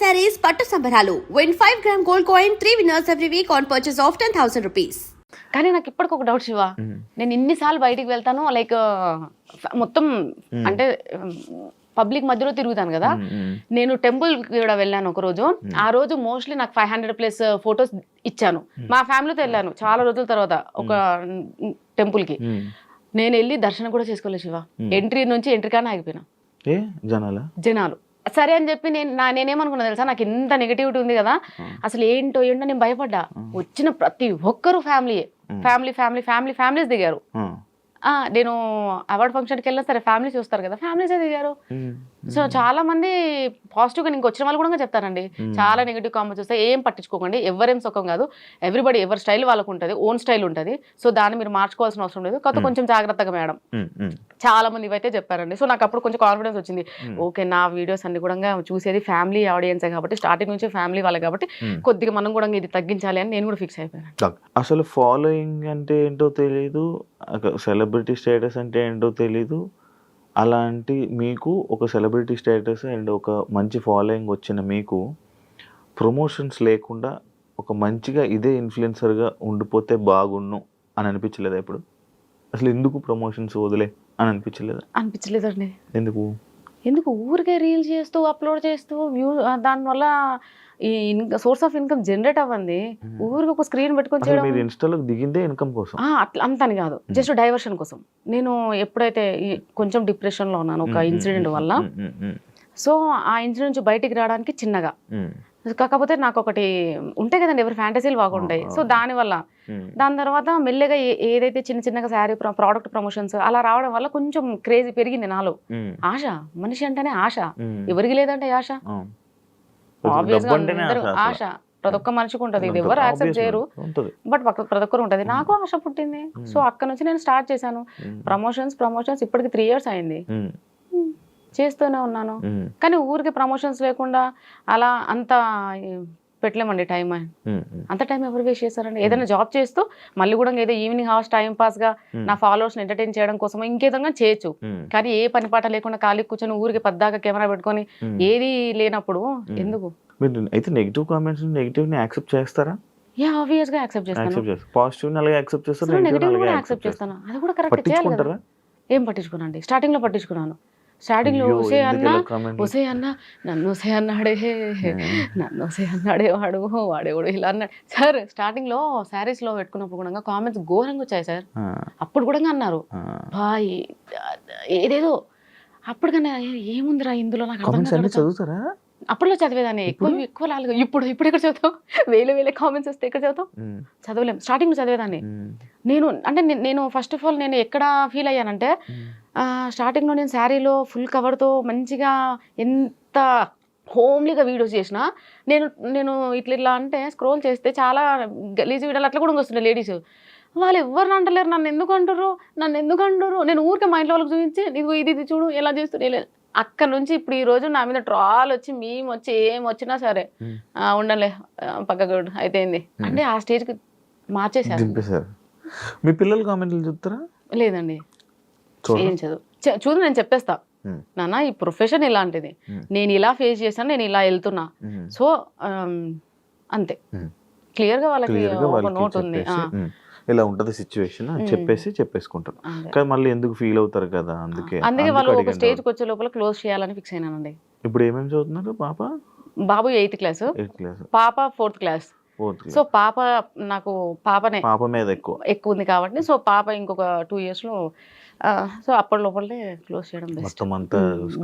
sarees పట్టు సంబరాలు. Win 5 gram gold coin, 3 winners every week on purchase of 10,000 rupees. కానీ నాకు ఇప్పటికి ఒక డౌట్ శివ, నేను ఇన్నిసార్లు బయటికి వెళ్తాను లైక్ మొత్తం అంటే పబ్లిక్ మధ్యలో తిరుగుతాను కదా. నేను టెంపుల్ కూడా వెళ్ళాను ఒక రోజు. ఆ రోజు మోస్ట్లీ నాకు 500+ ఫొటోస్ ఇచ్చాను. మా ఫ్యామిలీతో వెళ్ళాను చాలా రోజుల తర్వాత ఒక టెంపుల్ కి. నేను వెళ్ళి దర్శనం కూడా చేసుకోలేదు శివ. ఎంట్రీ నుంచి ఎంట్రీ కానీ ఆగిపోయినా జనాలు. సరే అని చెప్పి నేనేమనుకున్నా తెలుసా, నాకు ఇంత నెగిటివిటీ ఉంది కదా, అసలు ఏంటో నేను భయపడ్డా. వచ్చిన ప్రతి ఒక్కరు ఫ్యామిలీస్ దిగారు. నేను అవార్డ్ ఫంక్షన్కి వెళ్ళినా సరే ఫ్యామిలీస్ చూస్తారు కదా, ఫ్యామిలీసే దిగారు. సో చాలా మంది పాజిటివ్గా ఇంక వచ్చిన వాళ్ళు కూడా చెప్తారండి. చాలా నెగిటివ్ కామెంట్స్ వస్తాయి, ఏం పట్టించుకోకండి, ఎవరేం సుఖం కాదు, ఎవ్రీబడి ఎవరి స్టైల్ వాళ్ళకు ఉంటుంది, ఓన్ స్టైల్ ఉంటుంది. సో దాన్ని మీరు మార్చుకోవాల్సిన అవసరం లేదు, కాకపోతే కొంచెం జాగ్రత్తగా మేడం. చాలా మంది ఇవైతే చెప్పారండి. సో నాకు అప్పుడు కొంచెం కాన్ఫిడెన్స్ వచ్చింది. ఓకే, నా వీడియోస్ అన్ని కూడా చూసేది ఫ్యామిలీ ఆడియన్సే కాబట్టి, స్టార్టింగ్ నుంచి ఫ్యామిలీ వాళ్ళే కాబట్టి కొద్దిగా మనం కూడా ఇది తగ్గించాలి అని నేను కూడా ఫిక్స్ అయిపోయాను. అసలు ఫాలోయింగ్ అంటే ఏంటో తెలీదు, సెలబ్రిటీ స్టేటస్ అంటే ఏంటో తెలీదు. అలాంటి మీకు ఒక సెలబ్రిటీ స్టేటస్ అండ్ ఒక మంచి ఫాలోయింగ్ వచ్చిన మీకు ప్రమోషన్స్ లేకుండా ఒక మంచిగా ఇదే ఇన్ఫ్లుయెన్సర్గా ఉండిపోతే బాగుండు అని అనిపించలేదా ఇప్పుడు? అసలు ఎందుకు ప్రమోషన్స్ వదిలే అని అనిపించలేదండి. ఎందుకు ఊరికే రీల్స్ చేస్తూ అప్లోడ్ చేస్తూ దానివల్ల ఈ సోర్స్ ఆఫ్ ఇన్కమ్ జనరేట్ అవ్వండి. ఊరికి ఒక స్క్రీన్ పెట్టుకొని చేయడం. ఇన్స్టాలో దిగిందే ఇన్కమ్ కోసం? అట్లా అంతని కాదు, జస్ట్ డైవర్షన్ కోసం. నేను ఎప్పుడైతే కొంచెం డిప్రెషన్ లో ఉన్నాను ఒక ఇన్సిడెంట్ వల్ల, సో ఆ ఇన్సిడెంట్ నుంచి బయటికి రావడానికి చిన్నగా, కాకపోతే నాకు ఒకటి ఉంటాయి కదండి, ఎవరి ఫ్యాంటసీలు బాగుంటాయి. సో దాని తర్వాత మెల్లగా ఏదైతే చిన్నగా శారీ ప్రోడక్ట్ ప్రమోషన్స్ అలా రావడం వల్ల కొంచెం క్రేజీ పెరిగింది నాలో. ఆశ, మనిషి అంటేనే ఆశ, ఎవరికి లేదంటే ఆశ. ఆశ ప్రతి ఒక్క మనిషికి ఉంటుంది, ఇది ఎవరు యాక్సెప్ట్ చేయరు, బట్ ప్రతి ఒక్కరు ఉంటుంది. నాకు ఆశ పుట్టింది. సో అక్కడ నుంచి నేను స్టార్ట్ చేశాను ప్రమోషన్స్. ఇప్పటికి 3 years అయింది, చేస్తూనే ఉన్నాను. కానీ ఊరికి ప్రమోషన్స్ లేకుండా అలా అంత పెట్టలేమండి టైం. అంత టైం ఎవరు వేస్ట్ చేస్తారండి? ఏదైనా జాబ్ చేస్తూ మళ్ళీ కూడా ఏదో ఈవినింగ్ అవర్స్ టైం పాస్ గా నా ఫాలోవర్స్ ఎంటర్టైన్ చేయడం కోసం ఇంకేదైనా చేయొచ్చు. కానీ ఏ పని పాట లేకుండా ఖాళీ కూర్చొని ఊరికి పద్దాక కెమెరా పెట్టుకొని ఏది లేనప్పుడు ఎందుకు? అయితే నెగిటివ్ కామెంట్స్ నెగిటివ్ ని యాక్సెప్ట్ చేస్తారా? ఆబ్వియస్ గా యాక్సెప్ట్ చేస్తాను. పాజిటివ్ ని అలాగే యాక్సెప్ట్ చేస్తాను, నెగిటివ్ కూడా యాక్సెప్ట్ చేస్తాను. అది కూడా కరెక్ట్ చేయాలి కదా. ఏం పట్టించుకున్నాండి, స్టార్టింగ్ లో పట్టించుకున్నాను. స్టార్టింగ్ లో ఒసే అన్న నన్ను ఒసే అన్నాడే వాడేవాడు ఇలా అన్నాడు సార్. స్టార్టింగ్ లో శారీస్ లో పెట్టుకున్నప్పుడు కూడా కామెంట్స్ ఘోరంగా వచ్చాయి సార్. అప్పుడు కూడా అన్నారు బాయ్ ఏదేదో. అప్పుడు కన్నా ఏముందిరా ఇందులో నాకు చదువుతారా? అప్పట్లో చదివేదాన్ని ఎక్కువ లాగా. ఇప్పుడు ఎక్కడ చదువుతావు? వేలే కామెంట్స్ వస్తే ఎక్కడ చదువుతావు? చదవలేం. స్టార్టింగ్ లో చదివేదాన్ని నేను ఫస్ట్ ఆఫ్ ఆల్ నేను ఎక్కడ ఫీల్ అయ్యానంటే, స్టార్టింగ్ లో నేను శారీలో ఫుల్ కవర్తో మంచిగా ఎంత హోమ్లీగా వీడియోస్ చేసిన, నేను ఇట్లా అంటే స్క్రోల్ చేస్తే చాలా గలీజ్ వీడియోలు అట్లా కూడా వస్తుండే లేడీస్. వాళ్ళు ఎవరిని అంటలేరు, నన్ను ఎందుకు అంటారు. నేను ఊరికే మా ఇంట్లో వాళ్ళకి చూపించి ఇది చూడు ఎలా చేస్తున్నా. అక్కడ నుంచి ఇప్పుడు ఈ రోజు నా మీద ట్రాల్ వచ్చి మేము వచ్చి ఏం వచ్చినా సరే ఉండలే పక్కకు అయితే అంటే ఆ స్టేజ్కి మార్చేసారు. మీ పిల్లలు కామెంట్లు చూస్తారా? లేదండి, ఏం చూడు నేను చెప్పేస్తా, నాన్న ఈ ప్రొఫెషన్ ఇలాంటిది, నేను ఇలా ఫేస్ చేశాను, నేను ఇలా వెళ్తున్నా. సో అంతే క్లియర్ గా వాళ్ళకి ఒక నోట్ ఉంది, ఇలా ఉంటది సిచ్యువేషన్ చెప్పేసుకుంటారు. కానీ మళ్ళీ ఎందుకు ఫీల్ అవుతారు కదా, అందుకే వాళ్ళు ఒక స్టేజ్కి వచ్చే లోపల క్లోజ్ చేయాలని ఫిక్స్ అయినానండి. ఇప్పుడు ఏమేమి చదువుతున్నారు? బాబు 8th క్లాస్, పాప 4th క్లాస్. సో నాకు పాప మీద ఎక్కువ ఉంది కాబట్టి, సో పాప ఇంకొక 2 years లో, సో అప్పటి లోపలే క్లోజ్ చేయడం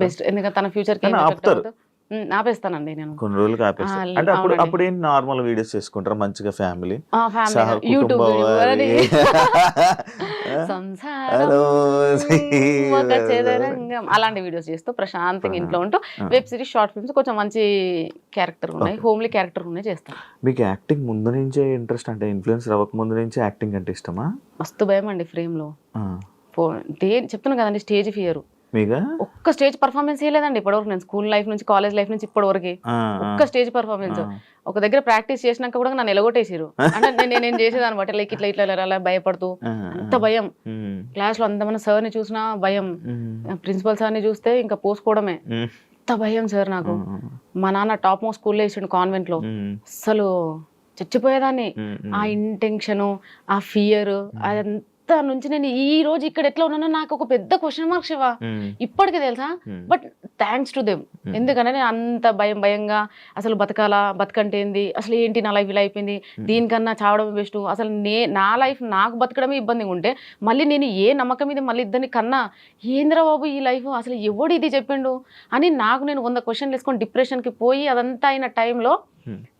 బెస్ట్. ఎందుకంటే తన ఫ్యూచర్ కి ఆపేస్తానండి నేను కొన్ని రోజులకి ఆపేస్తాను. అంటే అప్పుడు ఏంటి, నార్మల్ వీడియోస్ చేసుకుంటారా మంచిగా ఫ్యామిలీ యూట్యూబ్ అలాంటి వీడియోస్ చేస్తూ ప్రశాంతంగా ఇంట్లో ఉంటూ వెబ్ సిరీస్, షార్ట్ ఫిల్మ్స్ కొంచెం మంచి క్యారెక్టర్ ఉన్నాయి, హోమ్లీ క్యారెక్టర్ ఉన్నాయి చేస్తాను. మీకు యాక్టింగ్ ముందు నుంచే ఇంట్రెస్ట్, అంటే ఇన్ఫ్లుయెన్సర్ అవ్వక ముందు నుంచే యాక్టింగ్ అంటే ఇష్టమా? మస్తు భయం అండి ఫ్రేమ్ లో. చెప్తున్నా కదండి, స్టేజ్ ఫియర్. మీగా ఒక్క స్టేజ్ పర్ఫార్మెన్స్ లేదండి ఇప్పటివరకు. నేను స్కూల్ లైఫ్ నుంచి కాలేజ్ లైఫ్ నుంచి ఇప్పటి వరకు ఒక్క స్టేజ్ పర్ఫార్మెన్స్. ఒక దగ్గర ప్రాక్టీస్ చేసినాక కూడా నన్ను ఎలగొట్టేసారు. అంటే నేను చేసేదాన్ని బట్టి లైక్ ఇట్లా భయపడుతూ, అంత భయం. క్లాస్ లో అంతమంది సార్ని చూసినా భయం, ప్రిన్సిపల్ సార్ని చూస్తే ఇంకా పోసుకోవడమే. ఎంత భయం సార్ నాకు. మా నాన్న టాప్ మోస్ట్ స్కూల్లో వేసిండు కాన్వెంట్లో. అసలు చచ్చిపోయేదాన్ని. ఆ ఇంటెన్షను, ఆ ఫియర్, అదంతా నుంచి నేను ఈ రోజు ఇక్కడ ఎట్లా ఉన్నానో నాకు ఒక పెద్ద క్వశ్చన్ మార్క్ శివ ఇప్పటికే తెలుసా. But thanks to them. ఎందుకంటే నేను అంత భయంగా అసలు బతకంటే ఏంది, అసలు ఏంటి నా లైఫ్ ఇలా అయిపోయింది, దీనికన్నా చావడం బెస్ట్, అసలు నా లైఫ్ నాకు బతకడమే ఇబ్బందిగా ఉంటే మళ్ళీ నేను ఏ నమ్మకం మీద మళ్ళీ ఇద్దరిని కన్నా ఏంద్రా బాబు ఈ లైఫ్, అసలు ఎవడు ఇది చెప్పిండు అని నాకు నేను 100 క్వశ్చన్లు వేసుకొని డిప్రెషన్కి పోయి అదంతా అయిన టైంలో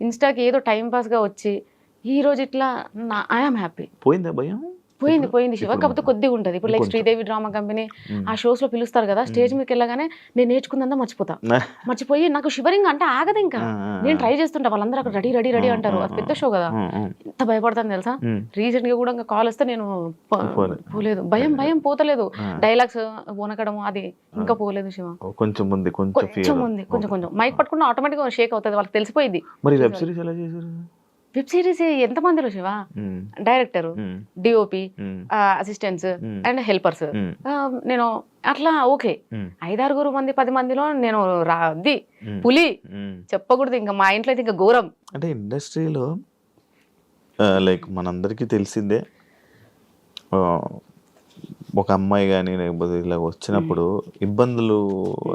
ఇన్స్టాకి ఏదో టైంపాస్గా వచ్చి ఈ రోజు ఇట్లా ఐఎమ్ హ్యాపీ. పోయిందా భయం? పోయింది శివ. కాకపోతే కొద్దిగా ఉంటుంది. ఇప్పుడు లైక్ శ్రీదేవి డ్రామా కంపెనీ ఆ షోస్ లో పిలుస్తారు కదా, స్టేజ్ మీదకి వెళ్ళగానే నేను నేర్చుకుందా మర్చిపోయి నాకు షివరింగ్ అంటే ఆగదు. ఇంకా నేను ట్రై చేస్తుంటా, వాళ్ళందరూ అక్కడ రెడీ అంటారు. అది పెద్ద షో కదా, ఎంత భయపడతాను తెలుసా. రీసెంట్ గా కూడా కాల్ వస్తే నేను పోలేదు, భయం పోతలేదు. డైలాగ్స్ వనకడం అది ఇంకా పోలేదు శివ. కొంచెం మైక్ పట్టుకున్న ఆటోమేటిక్ గా షేక్ అవుతుంది, వాళ్ళకి తెలిసిపోయింది. వెబ్ సిరీస్ ఎంత మందిలో Shiva, director, DOP, assistants and helpers. నేను అట్లా ఓకే 5-6 మంది 10 మందిలో నేను పులి చెప్పకూడదు. ఇంకా మా ఇంట్లో అయితే ఇంకా ఘోరం. అంటే ఇండస్ట్రీలో లైక్ మనందరికీ తెలిసిందే, ఒక అమ్మాయి కానీ లేకపోతే ఇలా వచ్చినప్పుడు ఇబ్బందులు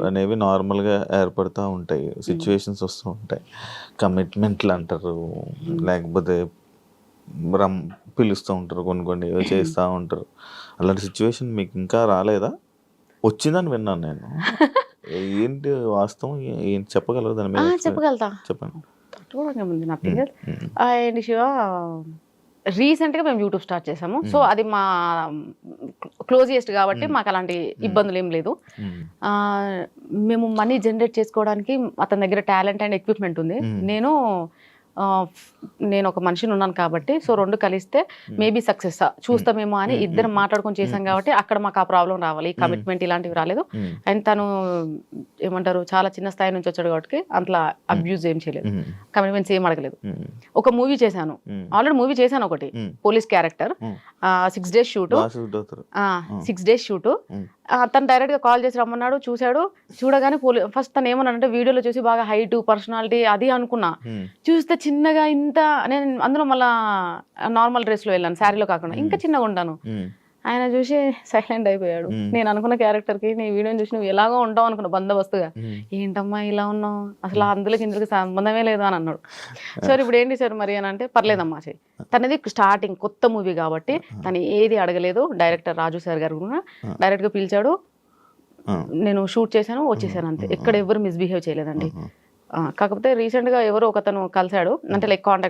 అనేవి నార్మల్గా ఏర్పడుతూ ఉంటాయి, సిచ్యువేషన్స్ వస్తూ ఉంటాయి. కమిట్మెంట్లు అంటారు, లేకపోతే పిలుస్తూ ఉంటారు, కొన్ని చేస్తూ ఉంటారు. అలాంటి సిచ్యువేషన్ మీకు ఇంకా రాలేదా? వచ్చిందని విన్నాను నేను. ఏంటి వాస్తవం, ఏంటి చెప్పగలరు దాని మీద? చెప్పగలుగుతా, చెప్పండి. అండ్ శివ రీసెంట్గా మేము యూట్యూబ్ స్టార్ట్ చేసాము. సో అది మా క్లోజియెస్ట్ కాబట్టి మాకు అలాంటి ఇబ్బందులు ఏం లేదు. మేము మనీ జనరేట్ చేసుకోవడానికి అతని దగ్గర టాలెంట్ అండ్ ఎక్విప్మెంట్ ఉంది. నేను ఒక మనిషిని ఉన్నాను కాబట్టి సో 2 కలిస్తే మేబీ సక్సెస్ చూస్తామేమో అని ఇద్దరం మాట్లాడుకొని చేసాం కాబట్టి అక్కడ మాకు ఆ ప్రాబ్లం రావాలి. ఈ కమిట్మెంట్ ఇలాంటివి రాలేదు. అండ్ తను ఏమంటారు చాలా చిన్న స్థాయి నుంచి వచ్చాడు కాబట్టి అట్లా అబ్యూజ్ ఏం చేయలేదు, కమిట్మెంట్స్ ఏం అడగలేదు. ఒక మూవీ చేశాను, ఆల్రెడీ మూవీ చేశాను ఒకటి, police character. 6 days shoot, 6 days shoot. తను డైరెక్ట్ గా కాల్ చేసి రమ్మన్నాడు, చూశాడు. చూడగానే ఫస్ట్ తను ఏమన్నాడంటే వీడియోలో చూసి బాగా హైట్, పర్సనాలిటీ అది అనుకున్నా. చూస్తే చిన్నగా ఇంత, నేను అందులో మళ్ళా నార్మల్ డ్రెస్ లో వెళ్ళాను, శారీలో కాకుండా ఇంకా చిన్నగా ఉంటాను. ఆయన చూసి సైలెంట్ అయిపోయాడు. నేను అనుకున్న క్యారెక్టర్ కి నీ వీడియోని చూసి నువ్వు ఎలాగో ఉంటావు అనుకున్నా బందోబస్తుగా. ఏంటమ్మా ఇలా ఉన్నావు, అసలు అందులోకి ఇందులోకి సంబంధమే లేదు అని అన్నాడు. సార్ ఇప్పుడు ఏంటి సార్ మరి అని అంటే, పర్లేదమ్మా చెయ్యి. తనది స్టార్టింగ్ కొత్త మూవీ కాబట్టి తను ఏది అడగలేదు. డైరెక్టర్ రాజు సార్ గారు కూడా డైరెక్ట్ గా పిలిచాడు, నేను షూట్ చేశాను, వచ్చేసాను అంతే. ఎక్కడ ఎవరు మిస్బిహేవ్ చేయలేదండి. కాకపోతే రీసెంట్ గా ఎవరో ఒకతను కలిశాడు, అంటే లైక్ కాంటాక్ట్